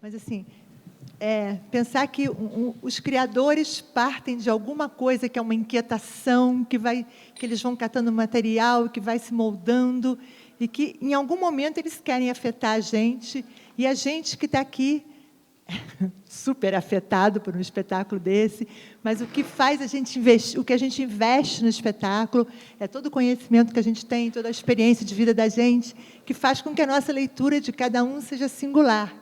Mas, assim, pensar que os criadores partem de alguma coisa que é uma inquietação, que eles vão catando material, que vai se moldando, e que, em algum momento, eles querem afetar a gente, e a gente que está aqui, super afetado por um espetáculo desse, mas o que faz a gente investir, o que a gente investe no espetáculo, é todo o conhecimento que a gente tem, toda a experiência de vida da gente, que faz com que a nossa leitura de cada um seja singular.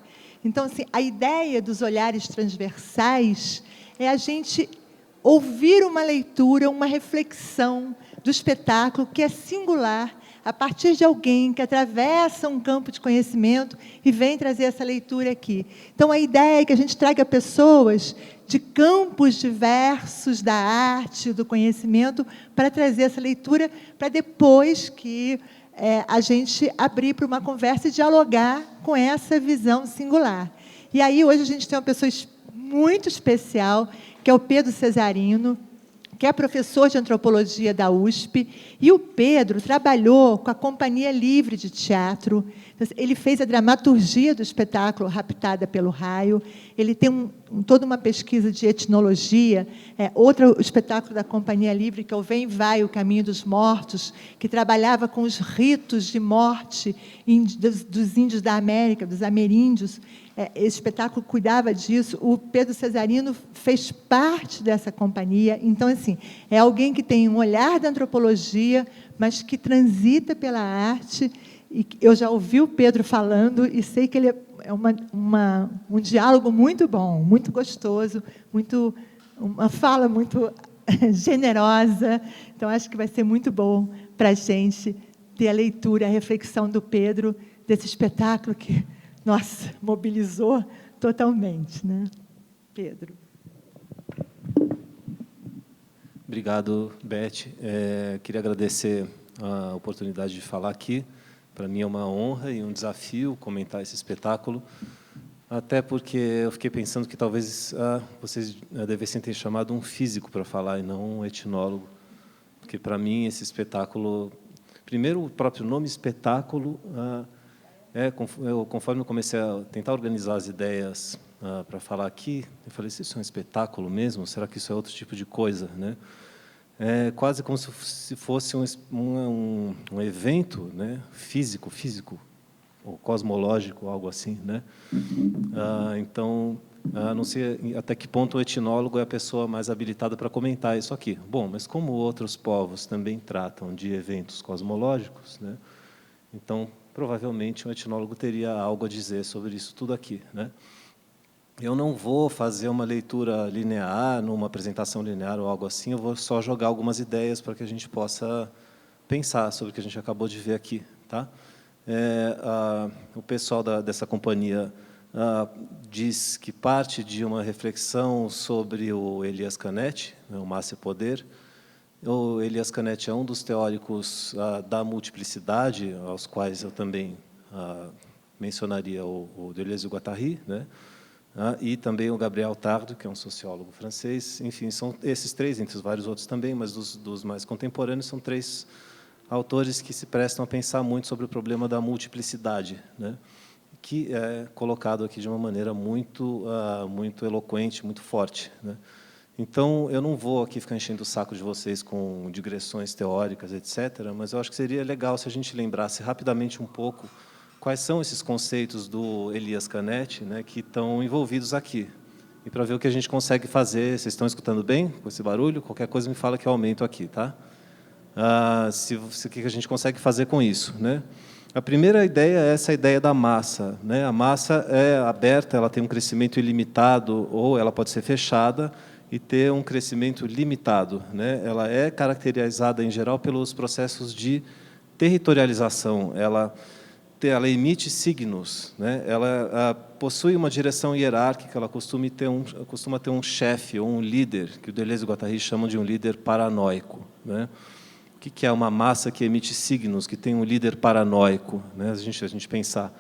Então, assim, a ideia dos olhares transversais é a gente ouvir uma leitura, uma reflexão do espetáculo que é singular, a partir de alguém que atravessa um campo de conhecimento e vem trazer essa leitura aqui. Então, a ideia é que a gente traga pessoas de campos diversos da arte, do conhecimento, para trazer essa leitura, para depois que a gente abrir para uma conversa e dialogar com essa visão singular. E aí, hoje, a gente tem uma pessoa muito especial, que é o Pedro Cesarino, que é professor de antropologia da USP, e o Pedro trabalhou com a Companhia Livre de Teatro. Ele fez a dramaturgia do espetáculo Raptada pelo Raio. Ele tem toda uma pesquisa de etnologia. Outro espetáculo da Companhia Livre, que é o Vem e Vai, o Caminho dos Mortos, que trabalhava com os ritos de morte dos índios da América, dos ameríndios. Esse espetáculo cuidava disso. O Pedro Cesarino fez parte dessa companhia. Então, assim, é alguém que tem um olhar da antropologia, mas que transita pela arte. E eu já ouvi o Pedro falando e sei que ele é um diálogo muito bom, muito gostoso, uma fala muito generosa. Então, acho que vai ser muito bom para a gente ter a leitura, a reflexão do Pedro, desse espetáculo que, nossa, mobilizou totalmente, né? Pedro. Obrigado, Beth. Queria agradecer a oportunidade de falar aqui. Para mim é uma honra e um desafio comentar esse espetáculo, até porque eu fiquei pensando que talvez vocês devessem ter chamado um físico para falar e não um etnólogo, porque, para mim, esse espetáculo... Primeiro, o próprio nome espetáculo... conforme eu comecei a tentar organizar as ideias para falar aqui, eu falei, se isso é um espetáculo mesmo? Será que isso é outro tipo de coisa, né? É quase como se fosse um evento, né? físico, ou cosmológico, algo assim, né? Então, não sei até que ponto o etnólogo é a pessoa mais habilitada para comentar isso aqui. Bom, mas como outros povos também tratam de eventos cosmológicos, né? Então, provavelmente, um etnólogo teria algo a dizer sobre isso tudo aqui, né? Eu não vou fazer uma leitura linear, numa apresentação linear ou algo assim, eu vou só jogar algumas ideias para que a gente possa pensar sobre o que a gente acabou de ver aqui. Tá? O pessoal dessa companhia diz que parte de uma reflexão sobre o Elias Canetti, o Massa e Poder. O Elias Canetti é um dos teóricos da multiplicidade, aos quais eu também mencionaria o Deleuze e o Guattari, né? E também o Gabriel Tardo, que é um sociólogo francês. Enfim, são esses três, entre os vários outros também, mas dos mais contemporâneos, são três autores que se prestam a pensar muito sobre o problema da multiplicidade, né? Que é colocado aqui de uma maneira muito eloquente, muito forte, né? Então, eu não vou aqui ficar enchendo o saco de vocês com digressões teóricas, etc., mas eu acho que seria legal se a gente lembrasse rapidamente um pouco quais são esses conceitos do Elias Canetti, né, que estão envolvidos aqui. E para ver o que a gente consegue fazer. Vocês estão escutando bem com esse barulho? Qualquer coisa me fala que eu aumento aqui, tá? O que a gente consegue fazer com isso, né? A primeira ideia é essa ideia da massa, né? A massa é aberta, ela tem um crescimento ilimitado, ou ela pode ser fechada e ter um crescimento limitado, né? Ela é caracterizada, em geral, pelos processos de territorialização. Ela emite signos, né? Ela possui uma direção hierárquica, ela costuma ter um chefe ou um líder, que o Deleuze e o Guattari chamam de um líder paranoico, né? O que é uma massa que emite signos, que tem um líder paranoico, né? A gente pensar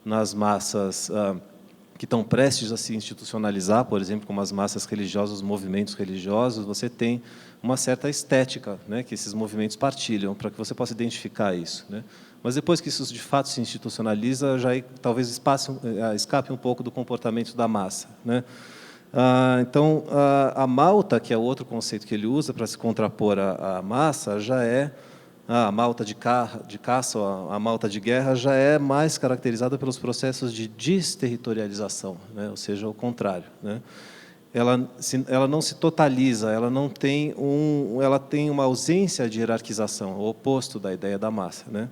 nas massas que estão prestes a se institucionalizar, por exemplo, como as massas religiosas, os movimentos religiosos, você tem uma certa estética, né, que esses movimentos partilham, para que você possa identificar isso, né? Mas depois que isso de fato se institucionaliza, já talvez escape um pouco do comportamento da massa, né? Então, a malta, que é outro conceito que ele usa para se contrapor à massa, já é a malta de caça, ou a malta de guerra, já é mais caracterizada pelos processos de desterritorialização, né? Ou seja, o contrário, né? Ela não se totaliza, ela tem uma ausência de hierarquização, o oposto da ideia da massa, né?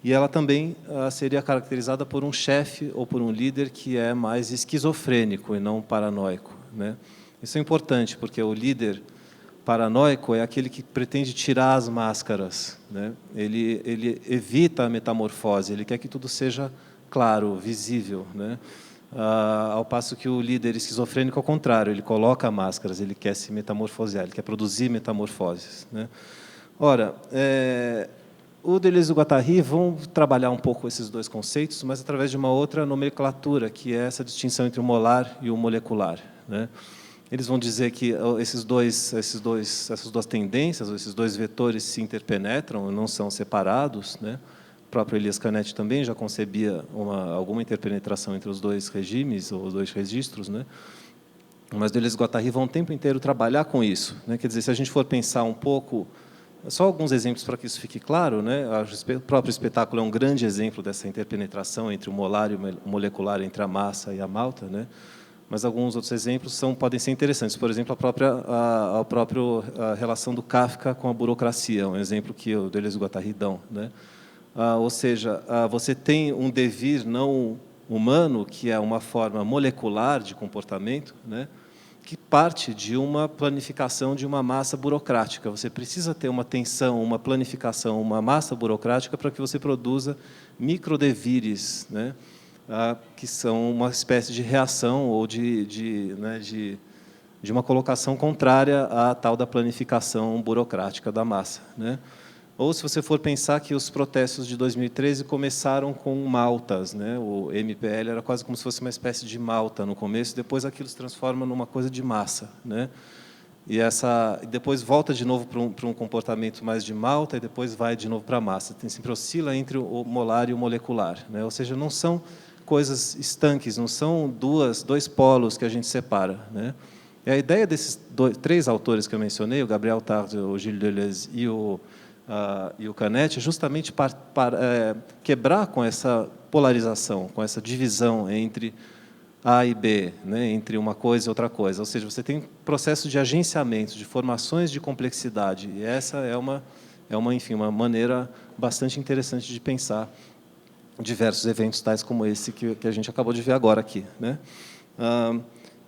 E ela também seria caracterizada por um chefe ou por um líder que é mais esquizofrênico e não paranoico, né? Isso é importante, porque o líder paranoico é aquele que pretende tirar as máscaras, né? Ele evita a metamorfose, ele quer que tudo seja claro, visível, né? Ao passo que o líder esquizofrênico, ao contrário, ele coloca máscaras, ele quer se metamorfosear, ele quer produzir metamorfoses, né? Ora, o Deleuze e o Guattari vão trabalhar um pouco esses dois conceitos, mas através de uma outra nomenclatura, que é essa distinção entre o molar e o molecular, né? Eles vão dizer que essas duas tendências, esses dois vetores se interpenetram, não são separados, né? O próprio Elias Canetti também já concebia alguma interpenetração entre os dois regimes, ou os dois registros, né? Mas Deleuze e Guattari vão o tempo inteiro trabalhar com isso, né? Quer dizer, se a gente for pensar um pouco, só alguns exemplos para que isso fique claro, né? O próprio espetáculo é um grande exemplo dessa interpenetração entre o molar e o molecular, entre a massa e a malta, né? Mas alguns outros exemplos podem ser interessantes. Por exemplo, a própria relação do Kafka com a burocracia, um exemplo que o Deleuze e o Guattari dão, né? Ou seja, você tem um devir não humano, que é uma forma molecular de comportamento, né, que parte de uma planificação de uma massa burocrática. Você precisa ter uma tensão, uma planificação, uma massa burocrática para que você produza microdevires, né, que são uma espécie de reação ou de uma colocação contrária à tal da planificação burocrática da massa, né? Ou, se você for pensar que os protestos de 2013 começaram com maltas, né? O MPL era quase como se fosse uma espécie de malta no começo, depois aquilo se transforma numa coisa de massa, né? E depois volta de novo para um comportamento mais de malta e depois vai de novo para a massa. Sempre oscila entre o molar e o molecular, né? Ou seja, não são coisas estanques, não são dois polos que a gente separa, né? E a ideia desses três autores que eu mencionei, o Gabriel Tarde, o Gilles Deleuze e o Canetti, é justamente para quebrar com essa polarização, com essa divisão entre A e B, né, entre uma coisa e outra coisa. Ou seja, você tem processo de agenciamento, de formações de complexidade, e essa enfim, uma maneira bastante interessante de pensar diversos eventos tais como esse que a gente acabou de ver agora aqui, né?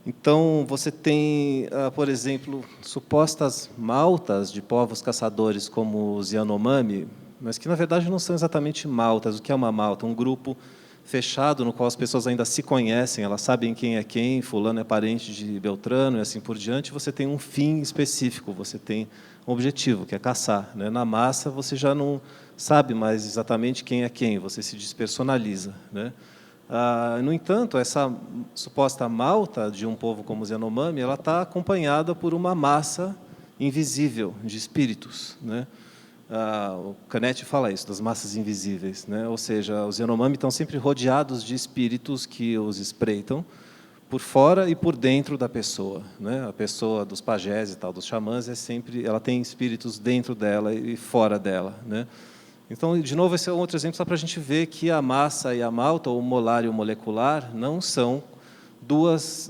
Então, você tem, por exemplo, supostas maltas de povos caçadores como os Yanomami, mas que, na verdade, não são exatamente maltas. O que é uma malta? Um grupo fechado no qual as pessoas ainda se conhecem, elas sabem quem é quem, fulano é parente de Beltrano e assim por diante. Você tem um fim específico, você tem um objetivo, que é caçar, né? Na massa, você já não sabe mais exatamente quem é quem, você se despersonaliza, né? No entanto, essa suposta malta de um povo como os Yanomami, ela está acompanhada por uma massa invisível de espíritos, né? O Canetti fala isso, das massas invisíveis, né? Ou seja, os Yanomami estão sempre rodeados de espíritos que os espreitam por fora e por dentro da pessoa, né? A pessoa dos pajés e tal, dos xamãs, ela tem espíritos dentro dela e fora dela, né? Então, de novo, esse é um outro exemplo só para a gente ver que a massa e a malta, ou o molar e o molecular, não são dois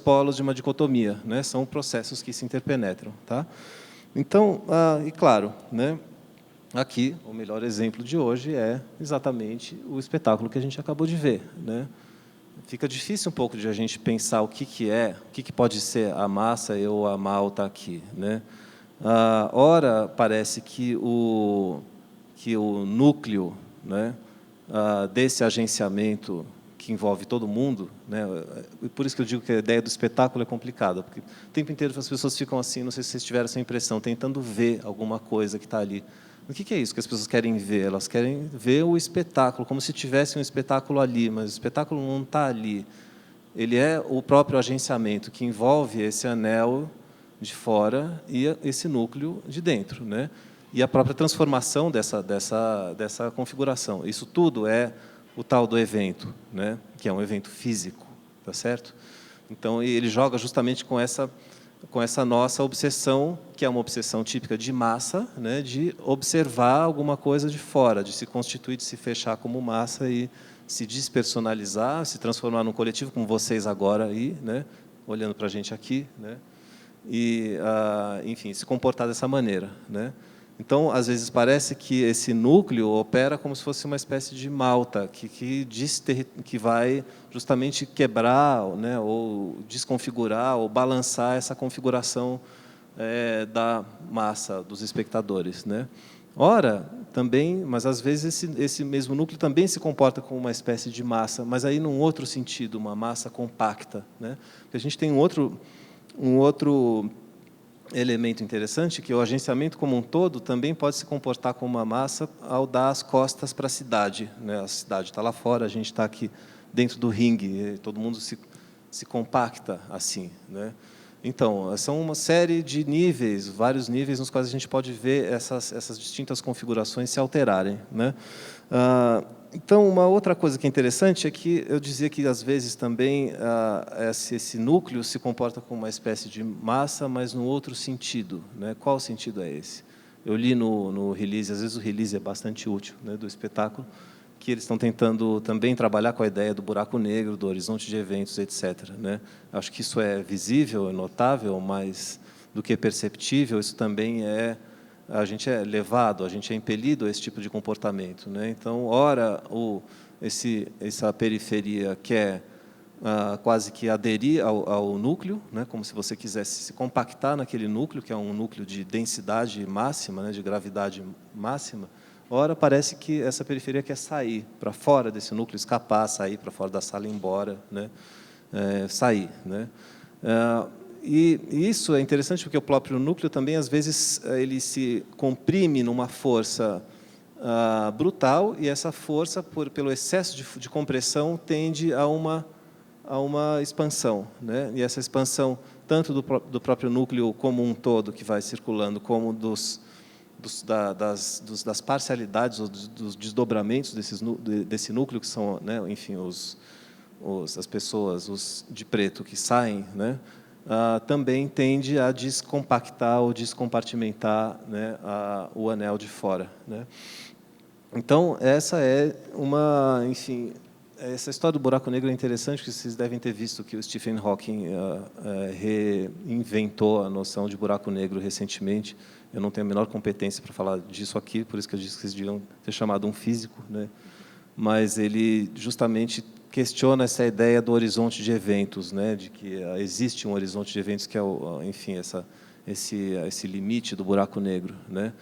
polos de uma dicotomia, né? São processos que se interpenetram, tá? Então, e claro, né, aqui o melhor exemplo de hoje é exatamente o espetáculo que a gente acabou de ver, né? Fica difícil um pouco de a gente pensar o que pode ser a massa ou a malta aqui, né? Ora, parece que o núcleo, né, desse agenciamento que envolve todo mundo, né, por isso que eu digo que a ideia do espetáculo é complicada, porque o tempo inteiro as pessoas ficam assim, não sei se vocês tiveram essa impressão, tentando ver alguma coisa que está ali. O que é isso que as pessoas querem ver? Elas querem ver o espetáculo, como se tivesse um espetáculo ali, mas o espetáculo não está ali. ele é o próprio agenciamento, que envolve esse anel de fora e esse núcleo de dentro, né? E a própria transformação dessa configuração. Isso tudo é o tal do evento, né? Que é um evento físico, tá certo? Então, ele joga justamente com essa nossa obsessão, que é uma obsessão típica de massa, né? De observar alguma coisa de fora, de se constituir, de se fechar como massa e se despersonalizar, se transformar num coletivo, como vocês agora aí, né? Olhando para a gente aqui, né? E, enfim, se comportar dessa maneira, né? Então, às vezes, parece que esse núcleo opera como se fosse uma espécie de malta, que vai justamente quebrar, né, ou desconfigurar, ou balançar essa configuração da massa, dos espectadores, né? Ora, também, mas às vezes esse mesmo núcleo também se comporta como uma espécie de massa, mas aí num outro sentido, uma massa compacta, né? Porque a gente tem um outro elemento interessante, que o agenciamento como um todo também pode se comportar como uma massa ao dar as costas para a cidade, né? A cidade está lá fora, a gente está aqui dentro do ringue, todo mundo se compacta assim, né? Então, são uma série de níveis, vários níveis nos quais a gente pode ver essas distintas configurações se alterarem, né? Então, uma outra coisa que é interessante é que eu dizia que, às vezes, também esse núcleo se comporta como uma espécie de massa, mas num outro sentido, né? Qual sentido é esse? Eu li no release, às vezes o release é bastante útil, né, do espetáculo, que eles estão tentando também trabalhar com a ideia do buraco negro, do horizonte de eventos, etc., né? Acho que isso é visível, é notável, mas do que perceptível, isso também a gente é levado, a gente é impelido a esse tipo de comportamento, né? Então, ora, essa periferia quer quase que aderir ao núcleo, né? Como se você quisesse se compactar naquele núcleo, que é um núcleo de densidade máxima, né? De gravidade máxima. Ora, parece que essa periferia quer sair para fora desse núcleo, escapar, sair para fora da sala e ir embora, né? Sair, né? E isso é interessante porque o próprio núcleo também, às vezes, ele se comprime numa força brutal, e essa força, pelo excesso de compressão, tende a uma expansão, né? E essa expansão, tanto do próprio núcleo como um todo que vai circulando, como das parcialidades ou dos desdobramentos desse núcleo, que são, né, enfim, as pessoas de preto que saem, né, também tende a descompactar ou descompartimentar, né, o anel de fora, né? Então, essa é enfim, essa história do buraco negro é interessante, porque vocês devem ter visto que o Stephen Hawking reinventou a noção de buraco negro recentemente. Eu não tenho a menor competência para falar disso aqui, por isso que eu disse que vocês deviam ter chamado um físico, né? Mas ele justamente questiona essa ideia do horizonte de eventos, né? De que existe um horizonte de eventos que é, enfim, esse limite do buraco negro, né?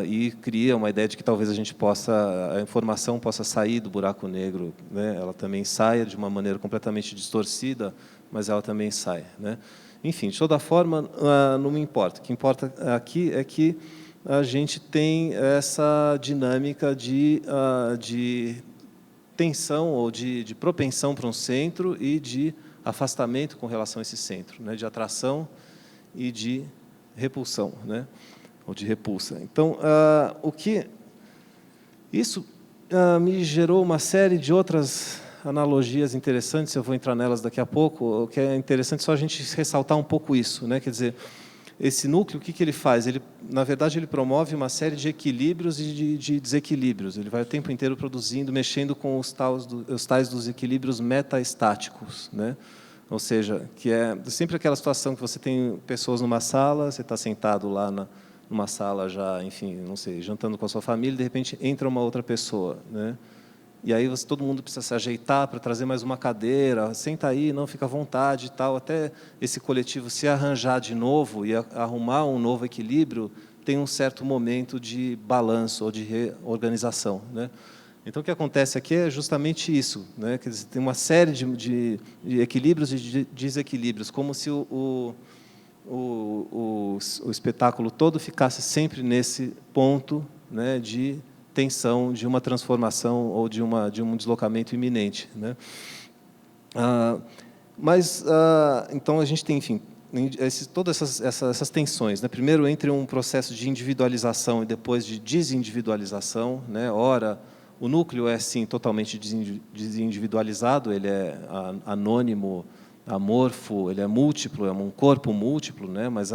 E cria uma ideia de que talvez a informação possa sair do buraco negro, né? Ela também saia de uma maneira completamente distorcida, mas ela também sai, né? Enfim, de toda forma, não me importa. O que importa aqui é que a gente tem essa dinâmica de tensão ou de propensão para um centro e de afastamento com relação a esse centro, né? De atração e de repulsão, né? Ou de repulsa. Então, isso me gerou uma série de outras analogias interessantes, eu vou entrar nelas daqui a pouco. O que é interessante só a gente ressaltar um pouco isso, né? Quer dizer, esse núcleo, o que ele faz? Na verdade, ele promove uma série de equilíbrios e de desequilíbrios. Ele vai o tempo inteiro produzindo, mexendo com os tais dos equilíbrios metaestáticos, né? Ou seja, que é sempre aquela situação que você tem pessoas numa sala, você está sentado lá numa sala já, enfim, não sei, jantando com a sua família, de repente entra uma outra pessoa, né? E aí todo mundo precisa se ajeitar para trazer mais uma cadeira, senta aí, não, fica à vontade e tal, até esse coletivo se arranjar de novo e arrumar um novo equilíbrio, tem um certo momento de balanço ou de reorganização, né? Então, o que acontece aqui é justamente isso, né? Quer dizer, tem uma série de equilíbrios e de desequilíbrios, como se o espetáculo todo ficasse sempre nesse ponto, né, de tensão, de uma transformação ou de um deslocamento iminente, né? Então, a gente tem, enfim, todas essas tensões, né? Primeiro, entre um processo de individualização e depois de desindividualização, né? Ora, o núcleo é, sim, totalmente desindividualizado, ele é anônimo, amorfo, ele é múltiplo, é um corpo múltiplo, né? Mas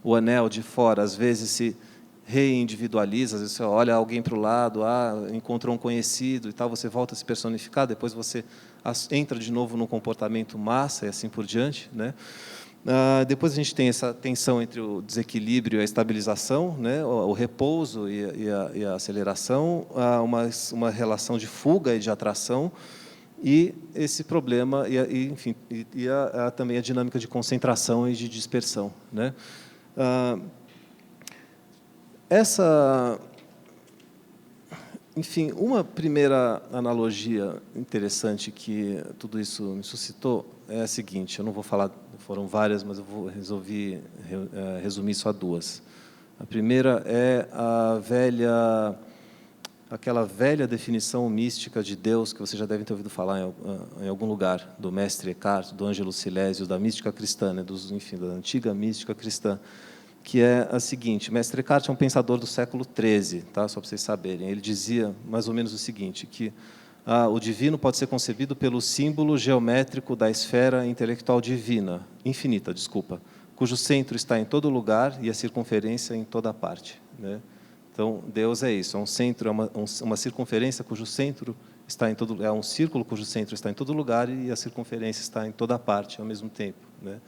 o anel de fora, às vezes, se reindividualiza, às vezes você olha alguém para o lado, encontrou um conhecido e tal, você volta a se personificar, depois você entra de novo no comportamento massa e assim por diante, né? Depois a gente tem essa tensão entre o desequilíbrio e a estabilização, né? O repouso e a aceleração, uma relação de fuga e de atração, e esse problema, enfim, também a dinâmica de concentração e de dispersão, né? Enfim, uma primeira analogia interessante que tudo isso me suscitou é a seguinte, eu não vou falar, foram várias, mas eu resolvi resumir isso a duas. A primeira é aquela velha definição mística de Deus, que você já deve ter ouvido falar em algum lugar, do mestre Eckhart, do Ângelo Silésio, da mística cristã, né, enfim, da antiga mística cristã, que é a seguinte: o mestre Eckhart é um pensador do século XIII, tá? Só para vocês saberem. Ele dizia mais ou menos o seguinte, que o divino pode ser concebido pelo símbolo geométrico da esfera intelectual divina, infinita, desculpa, cujo centro está em todo lugar e a circunferência em toda parte, né? Então, Deus é isso, é um centro, é uma circunferência cujo centro está em todo, é um círculo cujo centro está em todo lugar e a circunferência está em toda parte ao mesmo tempo, né?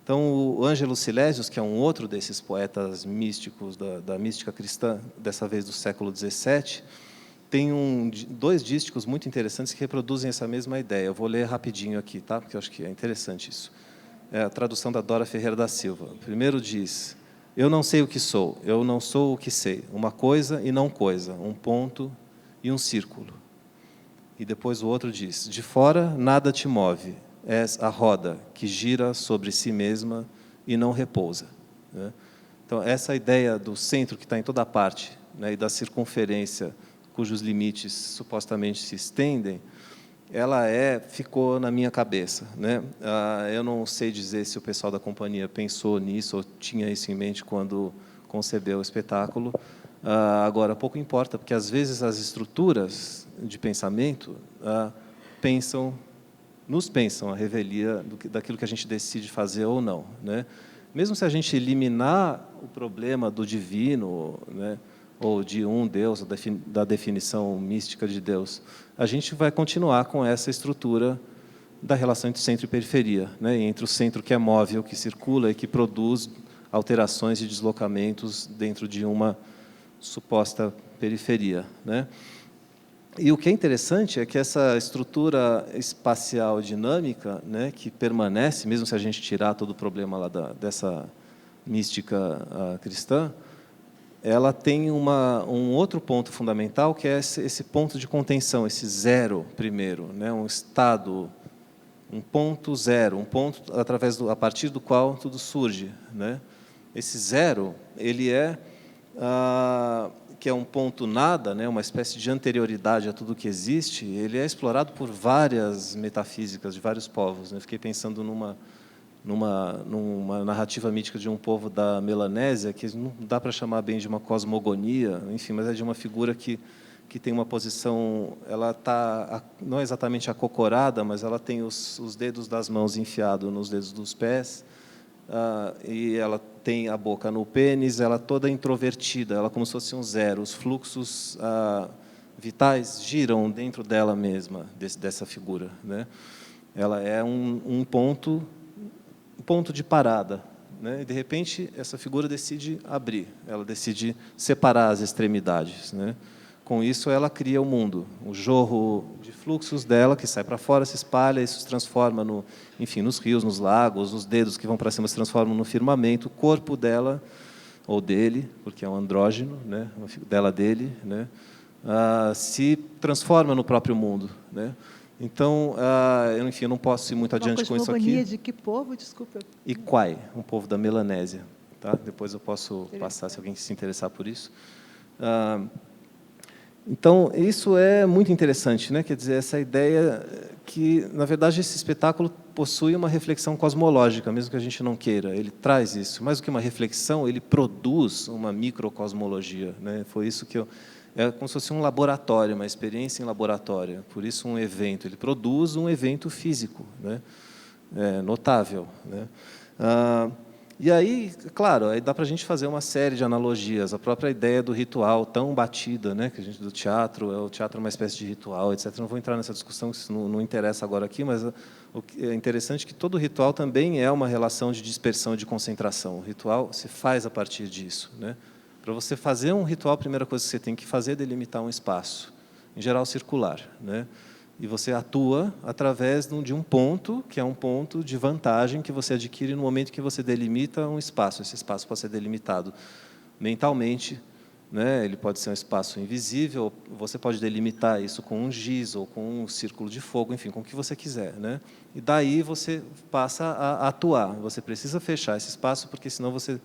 Então, o Ângelo Silesius, que é um outro desses poetas místicos da mística cristã, dessa vez do século XVII, tem dois dísticos muito interessantes que reproduzem essa mesma ideia. Eu vou ler rapidinho aqui, tá? Porque eu acho que é interessante isso. É a tradução da Dora Ferreira da Silva. O primeiro diz: eu não sei o que sou, eu não sou o que sei, uma coisa e não coisa, um ponto e um círculo. E depois o outro diz: de fora nada te move, és a roda que gira sobre si mesma e não repousa, né? Então, essa ideia do centro que está em toda parte, né, e da circunferência cujos limites supostamente se estendem, ela ficou na minha cabeça, né? Eu não sei dizer se o pessoal da companhia pensou nisso ou tinha isso em mente quando concebeu o espetáculo. Agora, pouco importa, porque às vezes as estruturas de pensamento nos pensam a revelia daquilo que a gente decide fazer ou não, né? Mesmo se a gente eliminar o problema do divino, né, ou de um Deus, da definição mística de Deus, a gente vai continuar com essa estrutura da relação entre centro e periferia, né, entre o centro que é móvel, que circula e que produz alterações e deslocamentos dentro de uma suposta periferia, né? E o que é interessante é que essa estrutura espacial dinâmica, né, que permanece, mesmo se a gente tirar todo o problema lá dessa mística cristã, ela tem um outro ponto fundamental, que é esse ponto de contenção, esse zero primeiro, né, um estado, um ponto zero, um ponto a partir do qual tudo surge, né? Esse zero, ele que é um ponto nada, né, uma espécie de anterioridade a tudo que existe, ele é explorado por várias metafísicas de vários povos, né? Fiquei pensando numa narrativa mítica de um povo da Melanésia, que não dá para chamar bem de uma cosmogonia, enfim, mas é de uma figura que tem uma posição, ela está não exatamente acocorada, mas ela tem os dedos das mãos enfiados nos dedos dos pés, e ela tem a boca no pênis, ela toda introvertida, ela como se fosse um zero. Os fluxos vitais giram dentro dela mesma, dessa figura, né? Ela é um ponto de parada, né? E, de repente, essa figura decide abrir, ela decide separar as extremidades, né? Com isso, ela cria o mundo, o jorro de fluxos dela, que sai para fora, se espalha, isso se transforma enfim, nos rios, nos lagos, os dedos que vão para cima se transformam no firmamento, o corpo dela, ou dele, porque é um andrógeno, né, dele, né, se transforma no próprio mundo, né? Então, enfim, eu não posso ir muito adiante com isso aqui. Cosmogonia de que povo, desculpa? Iquai, um povo da Melanésia, tá? Depois eu posso passar, se alguém se interessar por isso. Então, isso é muito interessante, né? Quer dizer, essa ideia que, na verdade, esse espetáculo possui uma reflexão cosmológica, mesmo que a gente não queira. Ele traz isso. Mais do que uma reflexão, ele produz uma microcosmologia, né? Foi isso que é como se fosse um laboratório, uma experiência em laboratório. Por isso, um evento. Ele produz um evento físico, né? Notável, né? E aí, claro, aí dá para a gente fazer uma série de analogias. A própria ideia do ritual tão batida, né, que a gente do teatro, o teatro é uma espécie de ritual, etc. Não vou entrar nessa discussão, que isso não interessa agora aqui, mas o que é interessante é que todo ritual também é uma relação de dispersão e de concentração. O ritual se faz a partir disso, né? Para você fazer um ritual, a primeira coisa que você tem que fazer é delimitar um espaço, em geral circular, né? E você atua através de um ponto, que é um ponto de vantagem que você adquire no momento que você delimita um espaço. Esse espaço pode ser delimitado mentalmente, né? Ele pode ser um espaço invisível, você pode delimitar isso com um giz ou com um círculo de fogo, enfim, com o que você quiser, né? E daí você passa a atuar. Você precisa fechar esse espaço, porque senão você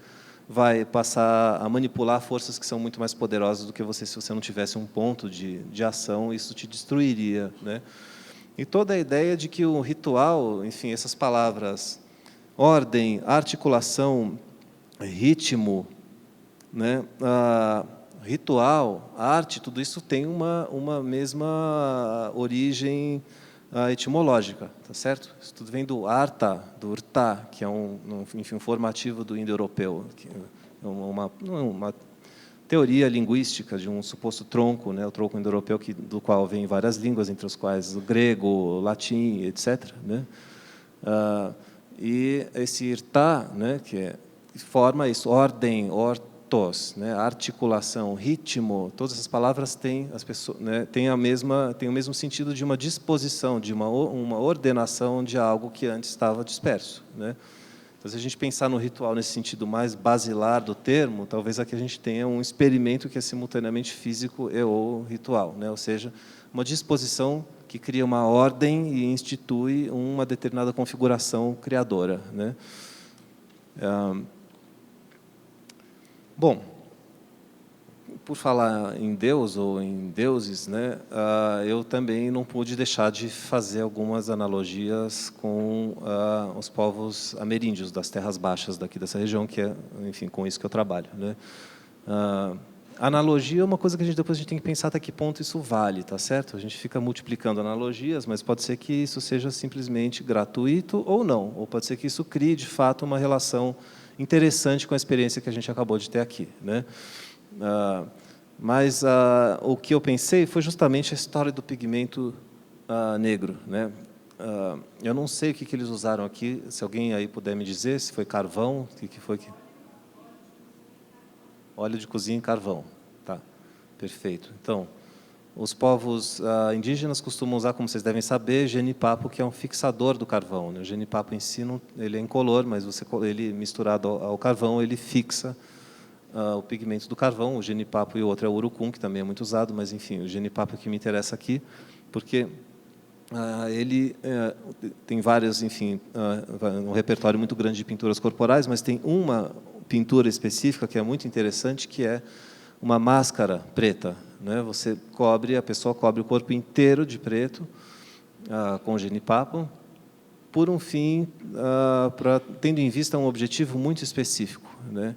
vai passar a manipular forças que são muito mais poderosas do que você, se você não tivesse um ponto de ação, isso te destruiria, né? E toda a ideia de que o ritual, enfim, essas palavras, ordem, articulação, ritmo, né? Ritual, arte, tudo isso tem uma mesma origem etimológica, tá certo? Isso tudo vem do arta, do urta, que é enfim, um formativo do indo-europeu, que é uma teoria linguística de um suposto tronco, né, o tronco indo-europeu, do qual vem várias línguas, entre as quais o grego, o latim, etc., né? E esse irta, né, que forma isso, ordem, ortos, né, articulação, ritmo, todas essas palavras têm as pessoas, né, têm o mesmo sentido de uma disposição, de uma ordenação de algo que antes estava disperso, né? Então, se a gente pensar no ritual nesse sentido mais basilar do termo, talvez aqui a gente tenha um experimento que é simultaneamente físico e ou ritual, né? Ou seja, uma disposição que cria uma ordem e institui uma determinada configuração criadora, né? Bom, por falar em Deus ou em deuses, né, eu também não pude deixar de fazer algumas analogias com os povos ameríndios das terras baixas daqui dessa região, que é, enfim, com isso que eu trabalho, né? Analogia é uma coisa que depois a gente tem que pensar até que ponto isso vale, tá certo? A gente fica multiplicando analogias, mas pode ser que isso seja simplesmente gratuito ou não, ou pode ser que isso crie, de fato, uma relação interessante com a experiência que a gente acabou de ter aqui, né? Mas o que eu pensei foi justamente a história do pigmento negro, né? Eu não sei o que eles usaram aqui, se alguém aí puder me dizer, se foi carvão, o que foi que... Óleo de cozinha e carvão, tá? Perfeito. Então, os povos indígenas costumam usar, como vocês devem saber, genipapo, que é um fixador do carvão, né? O genipapo em si, ele é incolor, mas ele misturado ao carvão, ele fixa o pigmento do carvão. O genipapo e o outro é o urucum, que também é muito usado, mas, enfim, o genipapo é que me interessa aqui, porque ele tem várias, enfim, um repertório muito grande de pinturas corporais, mas tem uma pintura específica que é muito interessante, que é uma máscara preta, né? A pessoa cobre o corpo inteiro de preto com genipapo, por um fim, tendo em vista um objetivo muito específico, né?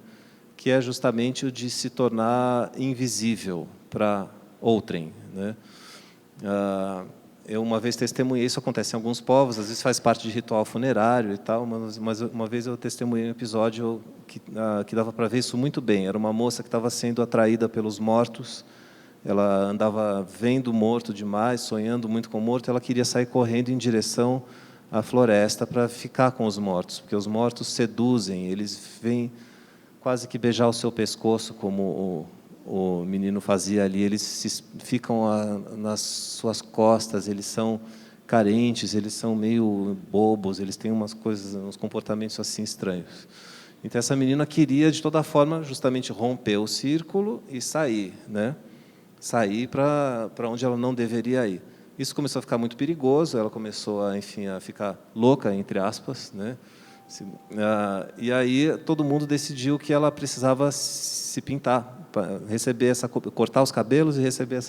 Que é justamente o de se tornar invisível para outrem, né? Eu uma vez testemunhei, isso acontece em alguns povos, às vezes faz parte de ritual funerário e tal, mas uma vez eu testemunhei um episódio que dava para ver isso muito bem. Era uma moça que estava sendo atraída pelos mortos, ela andava vendo o morto demais, sonhando muito com o morto, ela queria sair correndo em direção à floresta para ficar com os mortos, porque os mortos seduzem, eles vêm quase que beijar o seu pescoço, como o menino fazia ali. Eles ficam nas suas costas, eles são carentes, eles são meio bobos, eles têm umas coisas, uns comportamentos assim estranhos. Então essa menina queria de toda forma justamente romper o círculo e sair, né? Sair para onde ela não deveria ir. Isso começou a ficar muito perigoso, ela começou enfim, a ficar louca, entre aspas, né? E aí todo mundo decidiu que ela precisava se pintar, cortar os cabelos e receber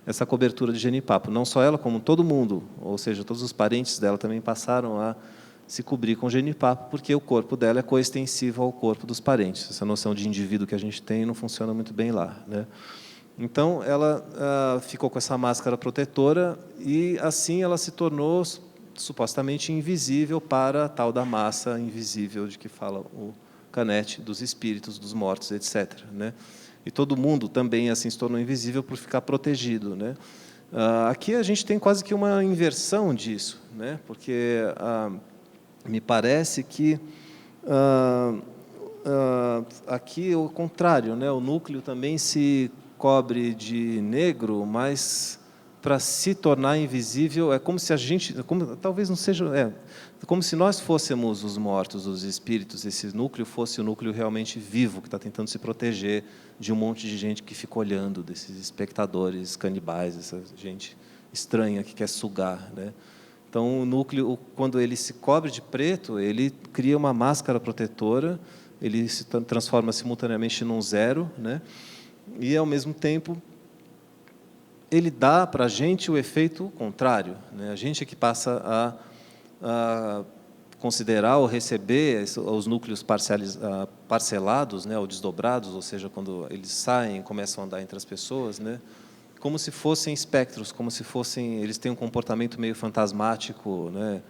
essa cobertura de genipapo. Não só ela, como todo mundo, ou seja, todos os parentes dela também passaram a se cobrir com genipapo, porque o corpo dela é coextensivo ao corpo dos parentes. Essa noção de indivíduo que a gente tem não funciona muito bem lá, né? Então, ela ficou com essa máscara protetora e, assim, ela se tornou supostamente invisível para a tal da massa invisível de que fala o Canet, dos espíritos, dos mortos, etc., né? E todo mundo também assim se tornou invisível por ficar protegido, né? Aqui a gente tem quase que uma inversão disso, né? Porque me parece que aqui é o contrário, né? O núcleo também se cobre de negro, mas para se tornar invisível é como se a gente, talvez não seja, como se nós fôssemos os mortos, os espíritos, esse núcleo fosse o núcleo realmente vivo que está tentando se proteger de um monte de gente que fica olhando, desses espectadores canibais, essa gente estranha que quer sugar, né? Então, o núcleo, quando ele se cobre de preto, ele cria uma máscara protetora, ele se transforma simultaneamente num zero, né? E, ao mesmo tempo, ele dá para a gente o efeito contrário, né? A gente é que passa a considerar ou receber os núcleos parcelados, né, ou desdobrados, ou seja, quando eles saem e começam a andar entre as pessoas, né, como se fossem espectros, como se fossem, eles têm um comportamento meio fantasmático, né,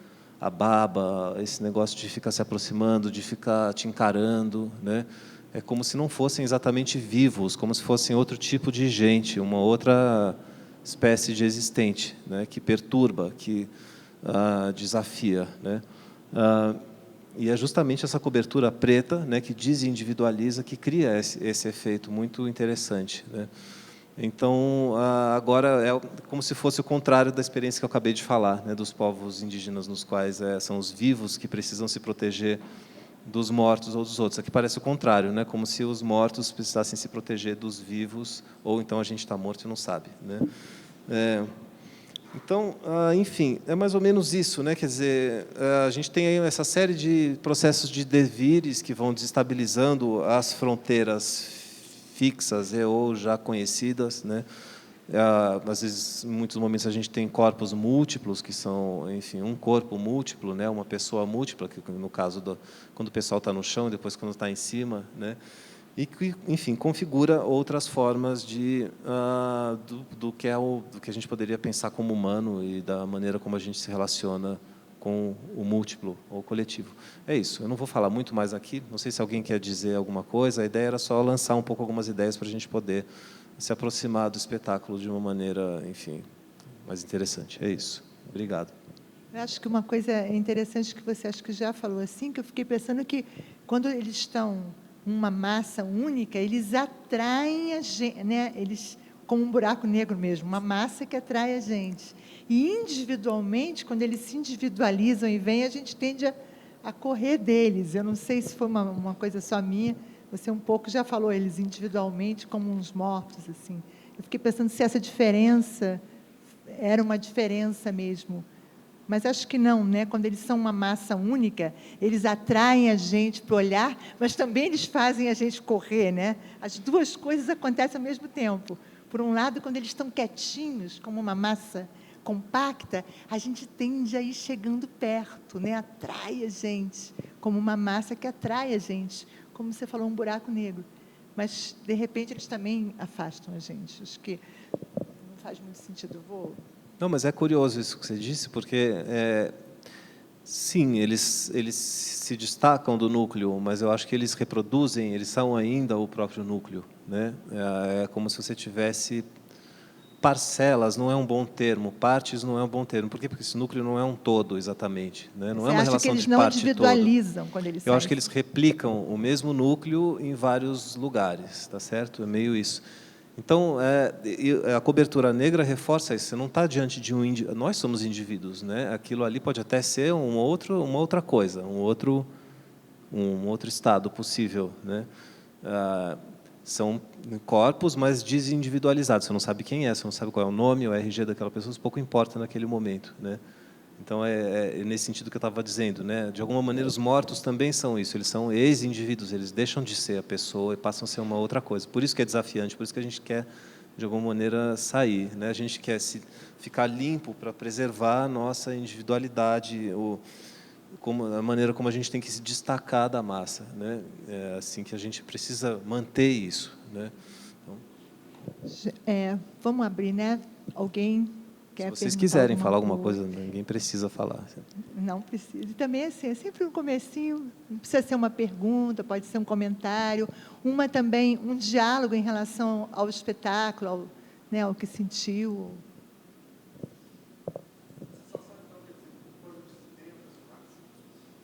a baba, esse negócio de ficar se aproximando, de ficar te encarando, né, é como se não fossem exatamente vivos, como se fossem outro tipo de gente, uma outra espécie de existente, né, que perturba, que desafia, né? E é justamente essa cobertura preta, né, que desindividualiza, que cria esse efeito muito interessante, né? Então, agora é como se fosse o contrário da experiência que eu acabei de falar, né, dos povos indígenas, nos quais são os vivos que precisam se proteger dos mortos ou dos outros. Aqui parece o contrário, né, como se os mortos precisassem se proteger dos vivos, ou então a gente está morto e não sabe, né? Então, enfim, é mais ou menos isso, né? Quer dizer, a gente tem aí essa série de processos de devires que vão desestabilizando as fronteiras fixas ou já conhecidas, né? Às vezes, em muitos momentos, a gente tem corpos múltiplos, que são, enfim, um corpo múltiplo, né? Uma pessoa múltipla, que no caso quando o pessoal está no chão, depois quando está em cima, né? E que, enfim, configura outras formas do que a gente poderia pensar como humano e da maneira como a gente se relaciona com o múltiplo ou coletivo. É isso, eu não vou falar muito mais aqui, não sei se alguém quer dizer alguma coisa, a ideia era só lançar um pouco algumas ideias para a gente poder se aproximar do espetáculo de uma maneira, enfim, mais interessante. É isso. Obrigado. Eu acho que uma coisa interessante que você acho que já falou assim, que eu fiquei pensando que quando eles estão uma massa única, eles atraem a gente, né? Eles, como um buraco negro mesmo, uma massa que atrai a gente. E individualmente, quando eles se individualizam e vêm, a gente tende a correr deles. Eu não sei se foi uma coisa só minha, você um pouco já falou eles individualmente como uns mortos, assim. Eu fiquei pensando se essa diferença era uma diferença mesmo. Mas acho que não, né? Quando eles são uma massa única, eles atraem a gente para olhar, mas também eles fazem a gente correr, né? As duas coisas acontecem ao mesmo tempo. Por um lado, quando eles estão quietinhos, como uma massa compacta, a gente tende a ir chegando perto, né? Atrai a gente, como uma massa que atrai a gente, como você falou, um buraco negro. Mas, de repente, eles também afastam a gente. Acho que não faz muito sentido. Não, mas é curioso isso que você disse, porque, sim, eles se destacam do núcleo, mas eu acho que eles reproduzem, eles são ainda o próprio núcleo, né? É como se você tivesse parcelas, não é um bom termo, partes não é um bom termo. Por quê? Porque esse núcleo não é um todo, exatamente, né? Não é uma relação de parte todo. Você acha que eles não individualizam quando eles saem? Eu acho que eles replicam o mesmo núcleo em vários lugares, tá certo? É meio isso. Então, a cobertura negra reforça isso. Você não está diante de um indivíduo. Nós somos indivíduos, né? Aquilo ali pode até ser uma outra coisa, um outro estado possível, né? São corpos, mas desindividualizados. Você não sabe quem é, você não sabe qual é o nome, o RG daquela pessoa, isso pouco importa naquele momento, né? Então, é nesse sentido que eu estava dizendo, né? De alguma maneira, os mortos também são isso. Eles são ex-indivíduos, eles deixam de ser a pessoa e passam a ser uma outra coisa. Por isso que é desafiante, por isso que a gente quer de alguma maneira, sair, né? A gente quer ficar limpo para preservar a nossa individualidade, a maneira como a gente tem que se destacar da massa, né? É assim que a gente precisa manter isso, né? Então, vamos abrir, né? Alguém quer se vocês perguntar quiserem falar alguma coisa? coisa, ninguém precisa falar. Não precisa. E também, assim, é sempre um comecinho, não precisa ser uma pergunta, pode ser um comentário, também um diálogo em relação ao espetáculo, né, ao que sentiu.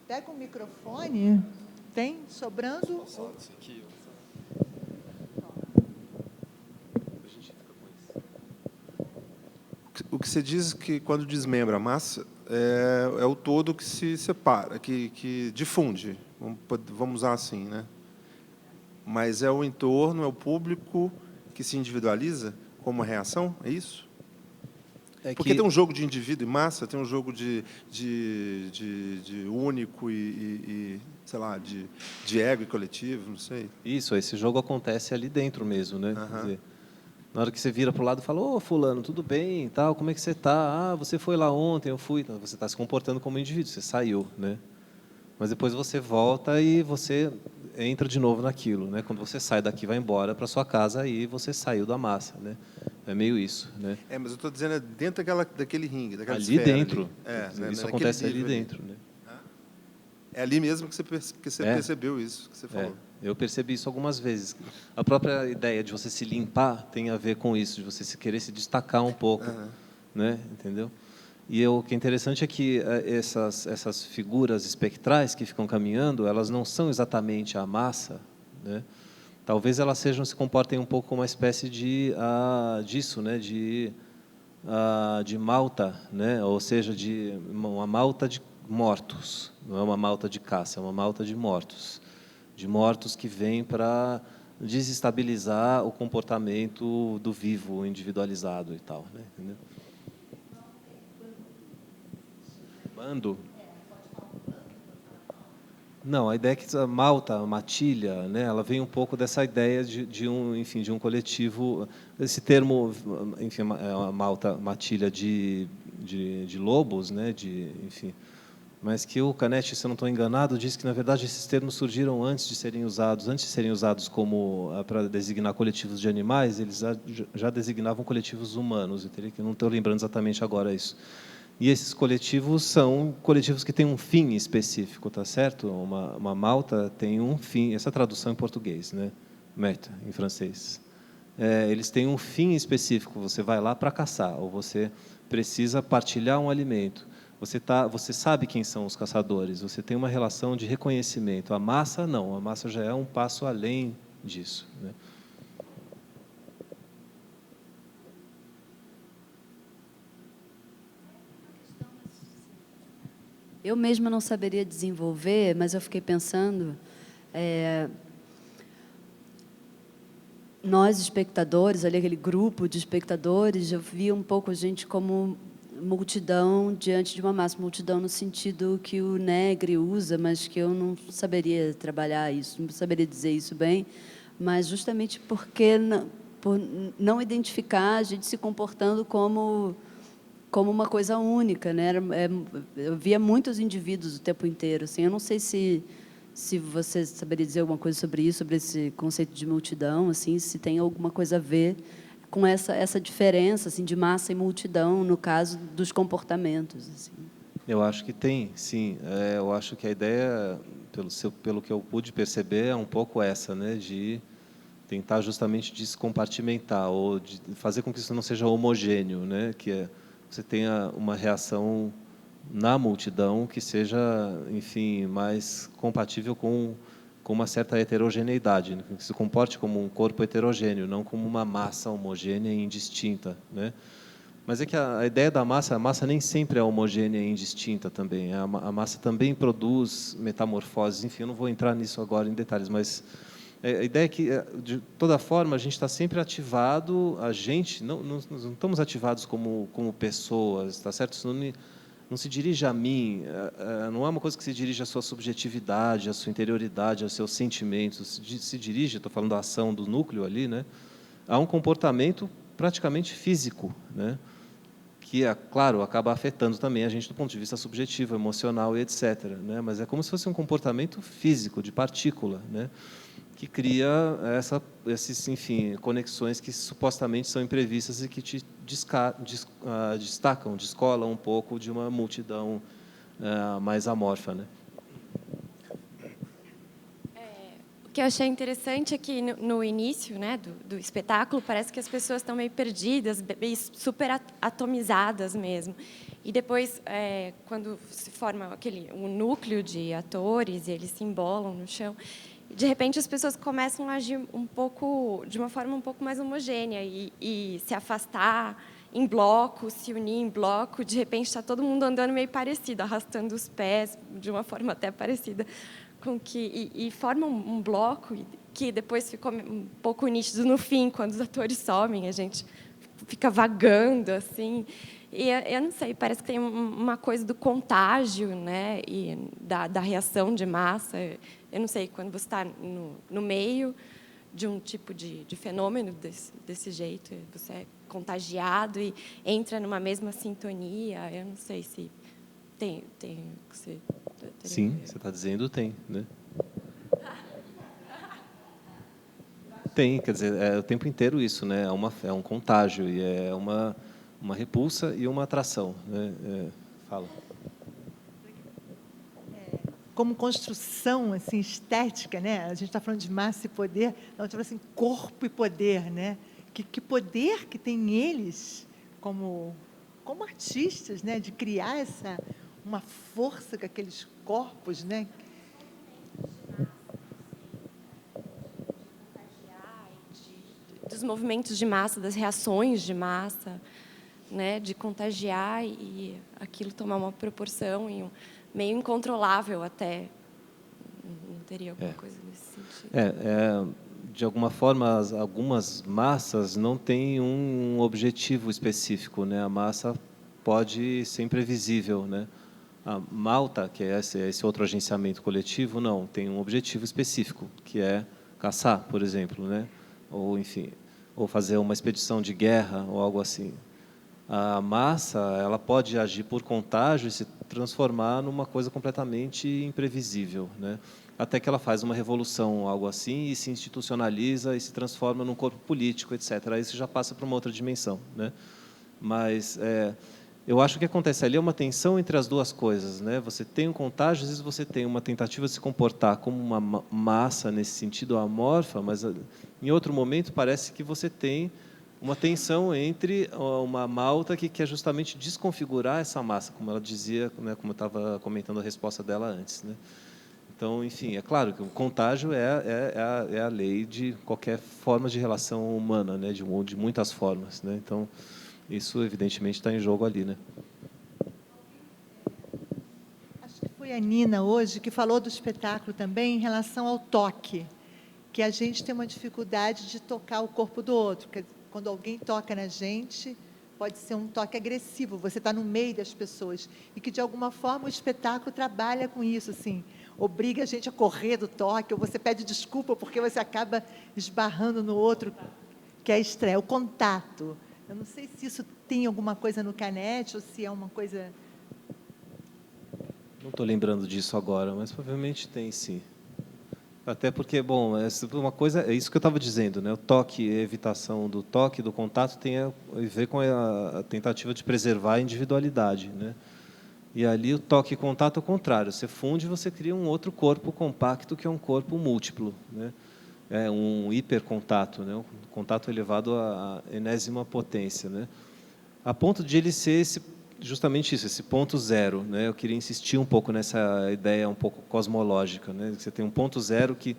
Pega o microfone, tem sobrando? O que você diz que, quando desmembra a massa, é o todo que se separa, que difunde, vamos usar assim, né? Mas é o entorno, é o público que se individualiza como reação, é isso? Porque tem um jogo de indivíduo e massa, tem um jogo de único sei lá, de ego e coletivo, não sei. Isso, esse jogo acontece ali dentro mesmo, né? Quer dizer, na hora que você vira para o lado e fala, ô, fulano, tudo bem, tal, como é que você está? Ah, você foi lá ontem, eu fui. Então, você está se comportando como indivíduo, você saiu, né? Mas depois você volta e você entra de novo naquilo, né? Quando você sai daqui, vai embora para sua casa, aí você saiu da massa, né? É meio isso, né? Mas eu estou dizendo dentro daquele ringue, daquela ali esfera. Dentro. Ali. Isso acontece ali dentro, né? É ali mesmo que você percebeu isso que você falou. Eu percebi isso algumas vezes. A própria ideia de você se limpar tem a ver com isso, de você querer se destacar um pouco, né? Entendeu? E o que é interessante é que essas figuras espectrais que ficam caminhando, elas não são exatamente a massa, né? Talvez elas se comportem um pouco como uma espécie disso, né? De malta, né? Ou seja, de uma malta de mortos. Não é uma malta de caça, é uma malta de mortos que vêm para desestabilizar o comportamento do vivo individualizado e tal, né? Entendeu? Bando? Não, a ideia é que a malta, a matilha, né, ela vem um pouco dessa ideia de um coletivo. Esse termo, enfim, é uma malta, matilha de lobos, né, enfim. Mas que o Canetti, se eu não estou enganado, diz que, na verdade, esses termos surgiram antes de serem usados como para designar coletivos de animais, eles já designavam coletivos humanos. Eu não estou lembrando exatamente agora isso. E esses coletivos são coletivos que têm um fim específico, tá certo? Uma malta tem um fim, essa tradução em português, né? Meta, em francês. Eles têm um fim específico, você vai lá para caçar, ou você precisa partilhar um alimento. Você sabe quem são os caçadores, você tem uma relação de reconhecimento. A massa, não, a massa já é um passo além disso, né? Eu mesma não saberia desenvolver, mas eu fiquei pensando, nós espectadores, ali aquele grupo de espectadores, eu via um pouco a gente como multidão diante de uma massa, multidão no sentido que o Negri usa, mas que eu não saberia trabalhar isso, não saberia dizer isso bem, mas justamente porque por não identificar a gente se comportando como uma coisa única, né? Eu via muitos indivíduos o tempo inteiro, assim. Eu não sei se você saberia dizer alguma coisa sobre isso, sobre esse conceito de multidão, assim, se tem alguma coisa a ver com essa diferença, assim, de massa e multidão no caso dos comportamentos, assim. Eu acho que tem, sim. Eu acho que a ideia, pelo que eu pude perceber, é um pouco essa, né, de tentar justamente descompartimentar ou de fazer com que isso não seja homogêneo, né, que você tenha uma reação na multidão que seja, enfim, mais compatível com uma certa heterogeneidade, né? Que se comporte como um corpo heterogêneo, não como uma massa homogênea e indistinta, né? Mas é que a ideia da massa, a massa nem sempre é homogênea e indistinta também. A massa também produz metamorfoses. Enfim, eu não vou entrar nisso agora em detalhes, mas a ideia é que, de toda forma, a gente está sempre ativado, a gente, não estamos ativados como pessoas, está certo? Isso não se dirige a mim, não é uma coisa que se dirige à sua subjetividade, à sua interioridade, aos seus sentimentos, se dirige, estou falando da ação do núcleo ali, né, a um comportamento praticamente físico, né? Que, claro, acaba afetando também a gente do ponto de vista subjetivo, emocional e etc., né? Mas é como se fosse um comportamento físico, de partícula, né? Que cria esses, enfim, conexões que supostamente são imprevistas e que te destacam, descolam um pouco de uma multidão mais amorfa, né? O que eu achei interessante é que no início, né, do espetáculo, parece que as pessoas estão meio perdidas, super atomizadas mesmo. E depois, quando se forma um núcleo de atores e eles se embolam no chão, de repente as pessoas começam a agir de uma forma um pouco mais homogênea e se afastar em bloco, se unir em bloco. De repente está todo mundo andando meio parecido, arrastando os pés de uma forma até parecida com e forma um bloco que depois ficou um pouco nítido no fim, quando os atores somem, a gente fica vagando assim. E eu não sei, parece que tem uma coisa do contágio, né, e da reação de massa. Eu não sei, quando você está no meio de um tipo de fenômeno desse jeito, você é contagiado e entra numa mesma sintonia. Eu não sei se tem você. Sim, você está dizendo tem, né? Tem, quer dizer, é o tempo inteiro isso, né? É um contágio e é uma repulsa e uma atração, né? Fala. Como construção assim estética, né? A gente está falando de massa e poder, a gente fala assim corpo e poder, né? Que poder que tem eles como artistas, né? De criar uma força com aqueles corpos, né? Dos movimentos de massa, das reações de massa, né, de contagiar e aquilo tomar uma proporção e meio incontrolável até. Não teria alguma coisa nesse sentido? De alguma forma, algumas massas não têm um objetivo específico, né? A massa pode ser imprevisível, né? A Malta, que é esse outro agenciamento coletivo, não, tem um objetivo específico, que é caçar, por exemplo, né? Ou, enfim, ou fazer uma expedição de guerra ou algo assim. A massa, ela pode agir por contágio e se transformar numa coisa completamente imprevisível, né? Até que ela faz uma revolução, algo assim, e se institucionaliza e se transforma num corpo político, etc. Aí isso já passa para uma outra dimensão, né? Mas eu acho que o que acontece ali é uma tensão entre as duas coisas, né? Você tem um contágio, às vezes você tem uma tentativa de se comportar como uma massa nesse sentido amorfa, mas em outro momento parece que você tem uma tensão entre uma Malta que quer justamente desconfigurar essa massa, como ela dizia, né, como eu estava comentando a resposta dela antes, né? Então, enfim, é claro que o contágio é a lei de qualquer forma de relação humana, né, de muitas formas, né? Então, isso evidentemente está em jogo ali, né? Acho que foi a Nina hoje que falou do espetáculo também em relação ao toque, que a gente tem uma dificuldade de tocar o corpo do outro. Quando alguém toca na gente, pode ser um toque agressivo, você está no meio das pessoas. E que, de alguma forma, o espetáculo trabalha com isso, assim, obriga a gente a correr do toque, ou você pede desculpa porque você acaba esbarrando no outro, que é a estreia, o contato. Eu não sei se isso tem alguma coisa no Canete, ou se é uma coisa... Não estou lembrando disso agora, mas provavelmente tem, sim. Até porque, bom, uma coisa é isso que eu estava dizendo, né? O toque, a evitação do toque, do contato, tem a ver com a tentativa de preservar a individualidade, né? E ali o toque e contato é o contrário. Você funde, você cria um outro corpo compacto que é um corpo múltiplo, né? É um hipercontato, né? Um contato elevado à enésima potência, né? A ponto de ele ser justamente isso, esse ponto zero, né? Eu queria insistir um pouco nessa ideia um pouco cosmológica, né? Você tem um ponto zero que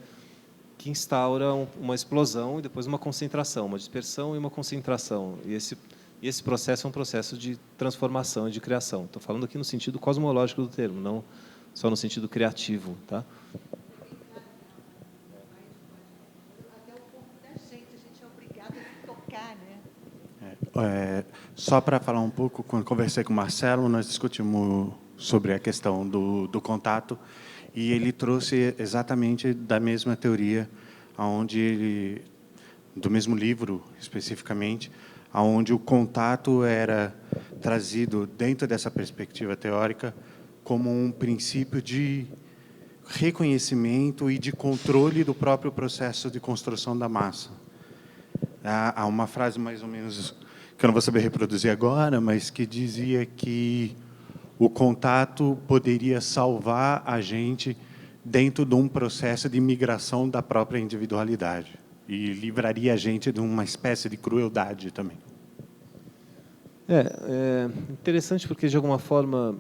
instaura uma explosão e depois uma concentração, uma dispersão e uma concentração. E esse processo é um processo de transformação e de criação. Estou falando aqui no sentido cosmológico do termo, não só no sentido criativo, tá? Até o corpo da gente, a gente é obrigado a se tocar, né? Só para falar um pouco, quando conversei com o Marcelo, nós discutimos sobre a questão do contato, e ele trouxe exatamente da mesma teoria, do mesmo livro, especificamente, onde o contato era trazido, dentro dessa perspectiva teórica, como um princípio de reconhecimento e de controle do próprio processo de construção da massa. Há uma frase mais ou menos, que eu não vou saber reproduzir agora, mas que dizia que o contato poderia salvar a gente dentro de um processo de migração da própria individualidade e livraria a gente de uma espécie de crueldade também. É interessante porque, de alguma forma,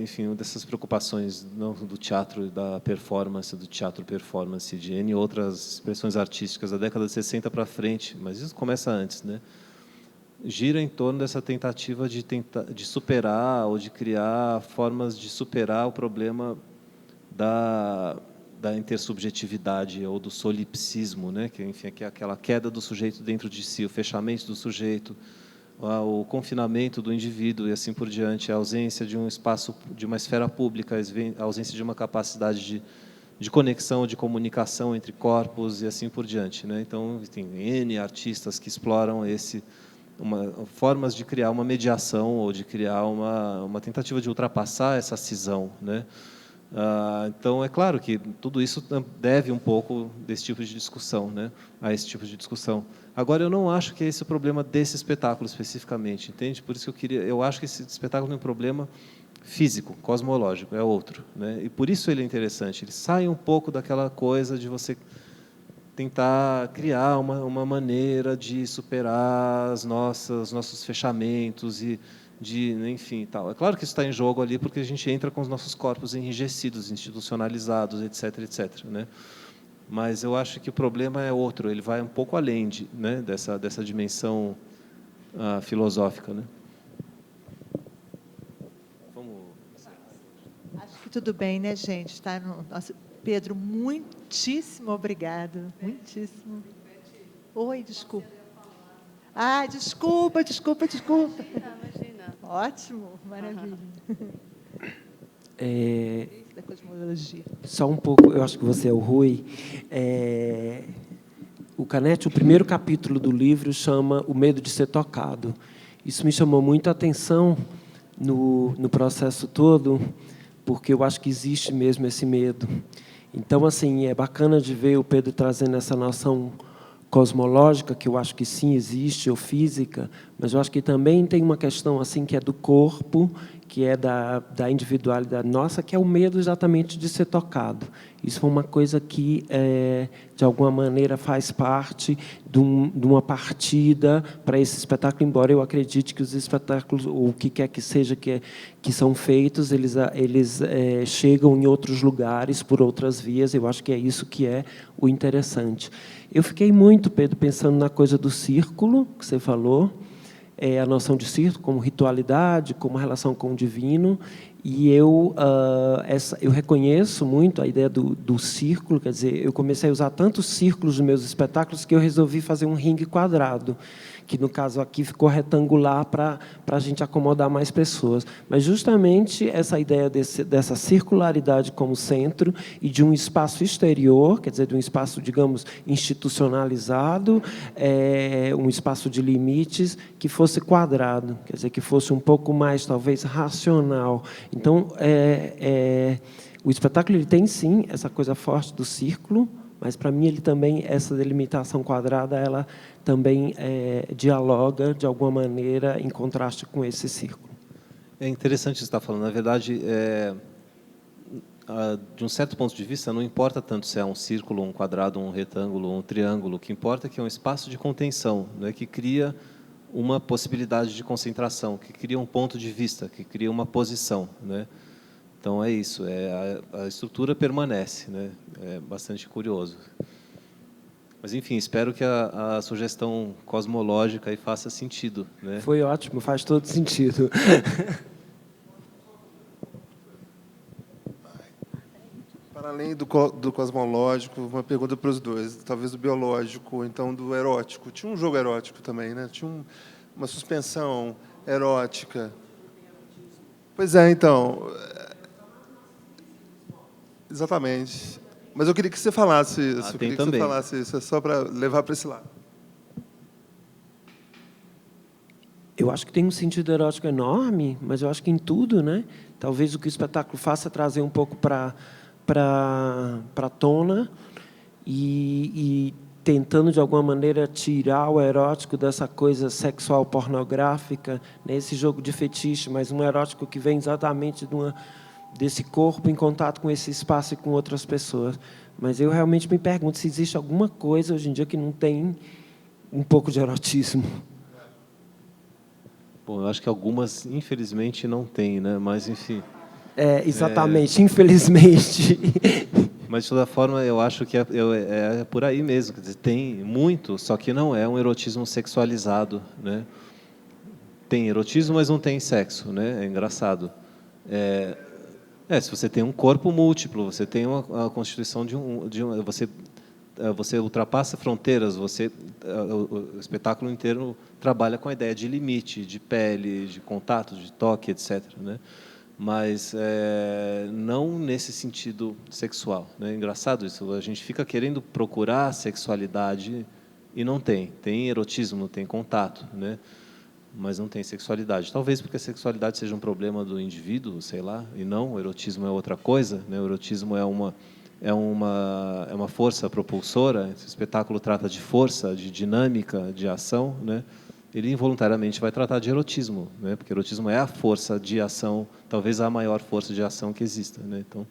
enfim, dessas preocupações não, do teatro, da performance, do teatro-performance, de N outras expressões artísticas da década de 60 para frente, mas isso começa antes, né? Gira em torno dessa tentativa de superar ou de criar formas de superar o problema da intersubjetividade ou do solipsismo, né? Que, enfim, é aquela queda do sujeito dentro de si, o fechamento do sujeito, o confinamento do indivíduo e assim por diante, a ausência de um espaço, de uma esfera pública, a ausência de uma capacidade de conexão, de comunicação entre corpos e assim por diante, né? Então, tem N artistas que exploram formas de criar uma mediação ou de criar uma tentativa de ultrapassar essa cisão, né? Então, é claro que tudo isso deve um pouco desse tipo de discussão, né? A esse tipo de discussão. Agora, eu não acho que esse é o problema desse espetáculo especificamente, entende? Por isso que eu acho que esse espetáculo é um problema físico, cosmológico, é outro, né? E por isso ele é interessante. Ele sai um pouco daquela coisa de você tentar criar uma maneira de superar os nossos fechamentos e enfim, tal. É claro que isso está em jogo ali porque a gente entra com os nossos corpos enrijecidos, institucionalizados, etc, etc, né? Mas eu acho que o problema é outro, ele vai um pouco além né, dessa dimensão filosófica, né? Acho que tudo bem, né, gente? Tá nosso Pedro, muitíssimo obrigado. Muitíssimo. Oi, desculpa. Desculpa. Imagina. Ótimo, maravilha. Da cosmologia. Só um pouco, eu acho que você é o Rui. O Canetti, o primeiro capítulo do livro chama O Medo de Ser Tocado. Isso me chamou muito a atenção no processo todo, porque eu acho que existe mesmo esse medo. Então, assim, é bacana de ver o Pedro trazendo essa noção cosmológica, que eu acho que sim existe, ou física, mas eu acho que também tem uma questão assim que é do corpo, que é da individualidade nossa, que é o medo exatamente de ser tocado. Isso é uma coisa que, de alguma maneira, faz parte de uma partida para esse espetáculo, embora eu acredite que os espetáculos, ou o que quer que seja que são feitos, eles chegam em outros lugares, por outras vias. Eu acho que é isso que é o interessante. Eu fiquei muito, Pedro, pensando na coisa do círculo, que você falou, a noção de círculo como ritualidade, como relação com o divino, e eu reconheço muito a ideia do círculo, quer dizer, eu comecei a usar tantos círculos nos meus espetáculos que eu resolvi fazer um ringue quadrado, que no caso aqui ficou retangular para a gente acomodar mais pessoas. Mas justamente essa ideia dessa circularidade como centro e de um espaço exterior, quer dizer, de um espaço, digamos, institucionalizado, um espaço de limites que fosse quadrado, quer dizer, que fosse um pouco mais, talvez, racional. Então, o espetáculo ele tem, sim, essa coisa forte do círculo, mas, para mim, ele também, essa delimitação quadrada, ela também dialoga, de alguma maneira, em contraste com esse círculo. É interessante você estar falando. Na verdade, de um certo ponto de vista, não importa tanto se é um círculo, um quadrado, um retângulo, um triângulo. O que importa é que é um espaço de contenção, né, que cria uma possibilidade de concentração, que cria um ponto de vista, que cria uma posição, né? Então, é isso. A estrutura permanece, né? É bastante curioso. Mas, enfim, espero que a sugestão cosmológica aí faça sentido, né? Foi ótimo, faz todo sentido. Para além do cosmológico, uma pergunta para os dois, talvez do biológico, ou então do erótico. Tinha um jogo erótico também, né? Tinha uma suspensão erótica. Pois é, então... Exatamente. Mas eu queria que você falasse isso. Tem também. Você falasse isso, é só para levar para esse lado. Eu acho que tem um sentido erótico enorme, mas eu acho que em tudo, né? Talvez o que o espetáculo faça é trazer um pouco para a tona e tentando, de alguma maneira, tirar o erótico dessa coisa sexual pornográfica, né? Esse jogo de fetiche, mas um erótico que vem exatamente desse corpo em contato com esse espaço e com outras pessoas. Mas eu realmente me pergunto se existe alguma coisa hoje em dia que não tem um pouco de erotismo. Bom, eu acho que algumas, infelizmente, não tem, né? Mas, enfim. Exatamente, infelizmente. Mas, de toda forma, eu acho que é por aí mesmo. Quer dizer, tem muito, só que não é um erotismo sexualizado, né? Tem erotismo, mas não tem sexo, né? É engraçado. Se você tem um corpo múltiplo, você tem a constituição você ultrapassa fronteiras, o espetáculo inteiro trabalha com a ideia de limite, de pele, de contato, de toque, etc., né? Mas não nesse sentido sexual, né? É engraçado isso, a gente fica querendo procurar sexualidade e não tem. Tem erotismo, não tem contato, né? Mas não tem sexualidade. Talvez porque a sexualidade seja um problema do indivíduo, sei lá, e não, o erotismo é outra coisa, né? O erotismo é uma força propulsora. Esse espetáculo trata de força, de dinâmica, de ação, né? Ele involuntariamente vai tratar de erotismo, né? Porque erotismo é a força de ação, talvez a maior força de ação que exista, né? Então,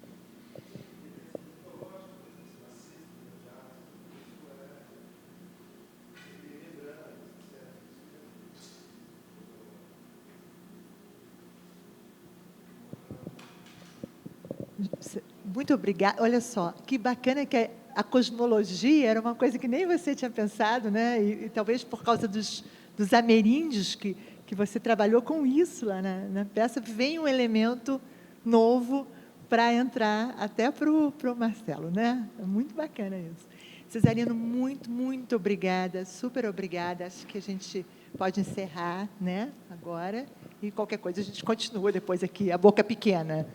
Muito obrigada. Olha só, que bacana que a cosmologia era uma coisa que nem você tinha pensado, né? E talvez por causa dos ameríndios que você trabalhou com isso lá na peça, vem um elemento novo para entrar até para o Marcelo, né? É muito bacana isso. Cesarino, muito, muito obrigada, super obrigada. Acho que a gente pode encerrar, né? Agora, e qualquer coisa a gente continua depois aqui, a boca pequena.